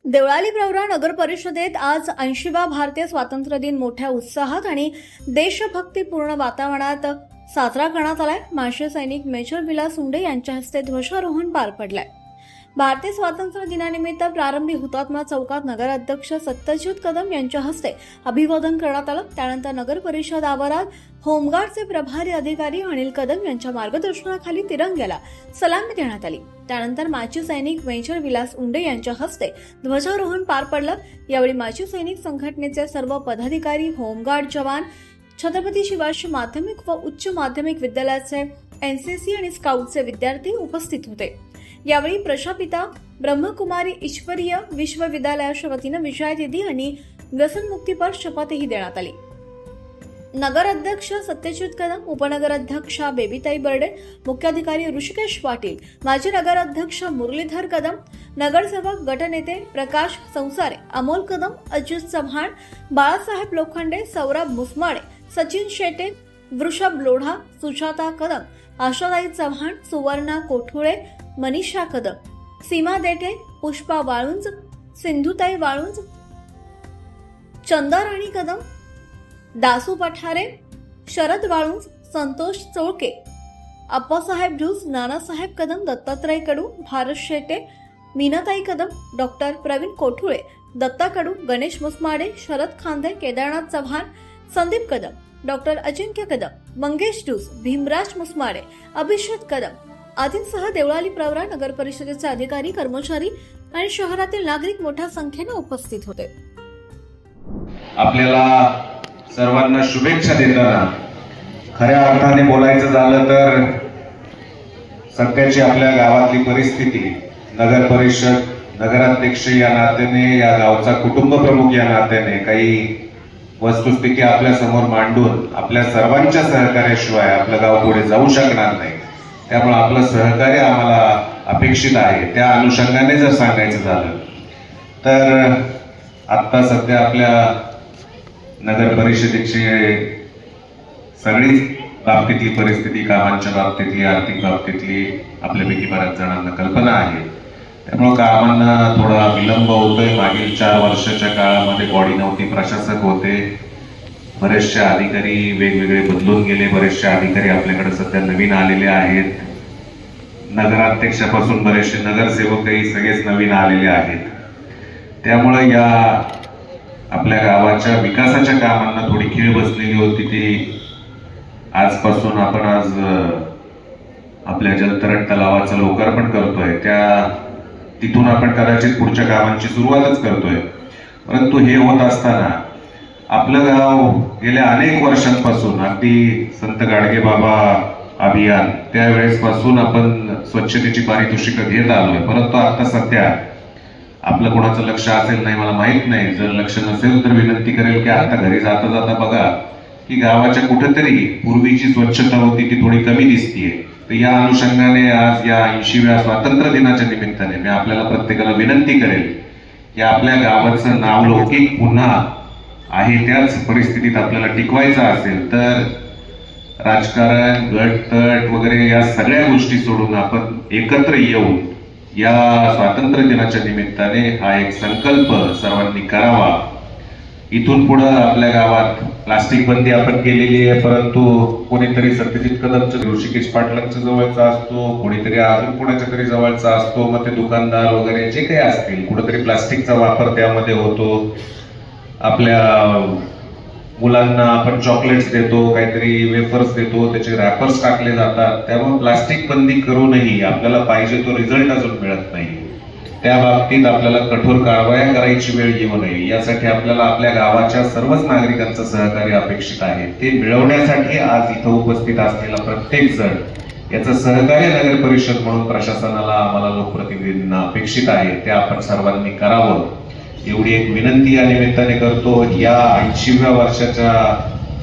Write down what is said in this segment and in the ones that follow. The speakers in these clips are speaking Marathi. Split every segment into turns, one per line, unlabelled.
देवळाली प्रवरा नगर परिषदेत आज 80वा भारतीय स्वातंत्र्य दिन मोठ्या उत्साहात आणि देशभक्तीपूर्ण वातावरणात साजरा करण्यात आलाय। माजी सैनिक मेजर विलास उंडे यांच्या हस्ते ध्वजारोहण पार पडलंय। भारतीय स्वातंत्र्य दिनानिमित्त प्रारंभी हुतात्मा चौकात नगराध्यक्ष सत्यजित कदम यांच्या हस्ते अभिवादन करण्यात आलं। त्यानंतर नगर परिषद आवारात होमगार्डचे प्रभारी अधिकारी अनिल कदम यांच्या मार्गदर्शनाखाली तिरंग्याला सलामी देण्यात आली। त्यानंतर माजी सैनिक मेजर विलास उंडे यांच्या हस्ते ध्वजारोहण पार पडलं। यावेळी माजी सैनिक संघटनेचे सर्व पदाधिकारी, होमगार्ड जवान, छत्रपती शिवाजी माध्यमिक व उच्च माध्यमिक विद्यालयाचे एनसीसी आणि स्काउटचे विद्यार्थी उपस्थित होते। यावेळी प्रजापिता ब्रह्मकुमारी ईश्वरीय विश्वविद्यालयाच्या वतीने विजयादिधी आणि व्यसनमुक्तीपर शपथही देण्यात आली। नगराध्यक्ष सत्यजित कदम, उपनगराध्यक्षा बेबीताई बर्डे, मुख्याधिकारी ऋषिकेश पाटील, माजी नगराध्यक्ष मुरलीधर कदम, नगरसेवक गटनेते प्रकाश संसारे, अमोल कदम, अजित चव्हाण, बाळासाहेब लोखंडे, सौरभ मुसमाडे, सचिन शेटे, वृषभ लोढा, सुजाता कदम, आशाताई चव्हाण, सुवर्णा कोठुळे, मनीषा कदम, सीमा देठे, पुष्पा वाळुंज, सिंधुताई वाळुंज, चंदा राणी कदम, दासू पठारे, शरद वाळुंज, संतोष चोळके, अप्पासाहेब ढूस, नानासाहेब कदम, दत्तात्रय कडू, भारत शेटे, मीनाताई कदम, डॉक्टर प्रवीण कोठुळे, दत्ता कडू, गणेश मुसमाडे, शरद खांदे, केदारनाथ चव्हाण, संदीप कदम, डॉक्टर अजिंक्य कदम, मंगेश ढूस, भीमराज मुसमाडे, अभिषेक कदम आदींसह देवळाली प्रवरा नगर परिषदेचे अधिकारी, कर्मचारी आणि शहरातील नागरिक मोठ्या संख्येने उपस्थित होते।
आपल्याला सर्वांना शुभेच्छा देताना खऱ्या अर्थाने बोलायचं झालं तर सध्याची आपल्या गावातली परिस्थिती, नगर परिषद, नगराध्यक्ष या नात्याने, या गावचा कुटुंब प्रमुख या नात्याने काही वस्तुस्थिती आपल्या समोर मांडून आपल्या सर्वांच्या सहकार्याशिवाय आपलं गाव पुढे जाऊ शकणार नाही। त्यामुळे आपलं सहकार्य आम्हाला अपेक्षित आहे। त्या अनुषंगाने जर सांगायचं झालं तर आता सध्या आपल्या नगर परिषदेची सगळीच बाबतीतली परिस्थिती, कामांच्या बाबतीतली, आर्थिक बाबतीतली आपल्यापैकी बऱ्याच जणांना कल्पना आहे। त्यामुळे कामांना थोडा विलंब होतोय। मागील 4 वर्षाच्या काळामध्ये बॉडी नव्हती, प्रशासक होते, बरेचसे अधिकारी वेगवेगळे बदलून गेले, बरेचसे अधिकारी आपल्याकडे सध्या नवीन आलेले आहेत। नगराध्यक्षापासून बरेचसे नगरसेवकही सगळेच नवीन आलेले आहेत। त्यामुळे या आपल्या गावाच्या विकासाच्या कामांना थोडी खीळ बसलेली होती। ती आजपासून आपण आपल्या जलतरण तलावाचं लोकार्पण करतोय, तिथून आपण कदाचित पुढच्या कामांची सुरुवातच करतोय। परंतु हे होत असताना आपलं गाव गेल्या अनेक वर्षांपासून, अगदी संत गाडगे बाबा अभियान त्यावेळेस पासून आपण स्वच्छतेची पारितोषिकं घेत आलोय। परंतु आता सध्या आपलं कोणाचं लक्ष असेल नाही मला माहित नाही, जर लक्ष नसेल तर विनंती करेल की आता घरी जाता जाता बघा की गावाच्या कुठेतरी पूर्वीची स्वच्छता होती ती थोडी कमी दिसतीये। तर या अनुषंगाने आज या 80व्या स्वातंत्र्य दिनाच्या निमित्ताने मी आपल्याला प्रत्येकाला विनंती करेल की आपल्या गावाचं नावलौकिक पुन्हा आहे त्याच परिस्थितीत आपल्याला टिकवायचं असेल तर राजकारण, गटतट वगैरे या सगळ्या गोष्टी सोडून आपण एकत्र येऊन या स्वातंत्र्य दिनाच्या निमित्ताने हा एक संकल्प सर्वांनी करावा। इथून पुढे आपल्या गावात प्लास्टिक बंदी आपण केलेली आहे, परंतु कोणीतरी सत्यजित कदमचं, ऋषिकेश पाटलांच्या जवळचा असतो, कोणीतरी अजून कोणाच्या तरी जवळचा असतो, मग ते दुकानदार वगैरे जे काही असतील कुठेतरी प्लास्टिकचा वापर त्यामध्ये होतो। आपल्या मुलांना आपण चॉकलेट्स देतो, काहीतरी वेफर्स देतो, त्याचे रॅपर्स टाकले जातात। त्यामुळे प्लास्टिक बंदी करूनही आपल्याला पाहिजे तो रिझल्ट अजून मिळत नाही। त्या बाबतीत आपल्याला कठोर कारवाया करायची वेळ येऊ नये यासाठी आपल्याला आपल्या गावाच्या सर्वच नागरिकांचं सहकार्य अपेक्षित आहे। ते मिळवण्यासाठी आज इथं उपस्थित असलेला प्रत्येक जण याचं सहकार्य नगर परिषद म्हणून प्रशासनाला, आम्हाला लोकप्रतिनिधींना अपेक्षित आहे, ते आपण सर्वांनी करावं एवढी एक विनंती या निमित्ताने करतो। या 80व्या वर्षाच्या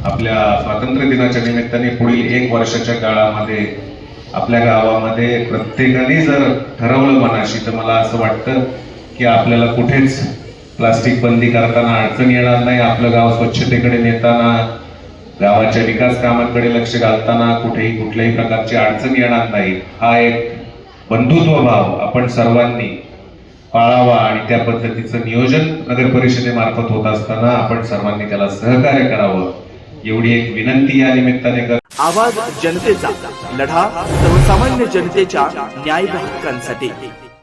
आपल्या स्वातंत्र्य दिनाच्या निमित्ताने पुढील 1 वर्षाच्या काळामध्ये आपल्या गावामध्ये प्रत्येकाने जर ठरवलं मनाशी तर मला असं वाटतं की आपल्याला कुठेच प्लास्टिक बंदी करताना अडचण येणार नाही। आपलं गाव स्वच्छतेकडे नेताना, गावाच्या विकास कामांकडे लक्ष घालताना कुठेही कुठल्याही प्रकारची अडचण येणार नाही। हा एक बंधुत्व भाव आपण सर्वांनी पाळावा आणि त्या पद्धतीचं नियोजन नगर परिषदेमार्फत होत असताना आपण सर्वांनी त्याला सहकार्य करावं एवढी एक विनंती या निमित्ताने कर.
आवाज जनतेचा, लढा सर्वसामान्य जनतेच्या न्याय हक्कांसाठी.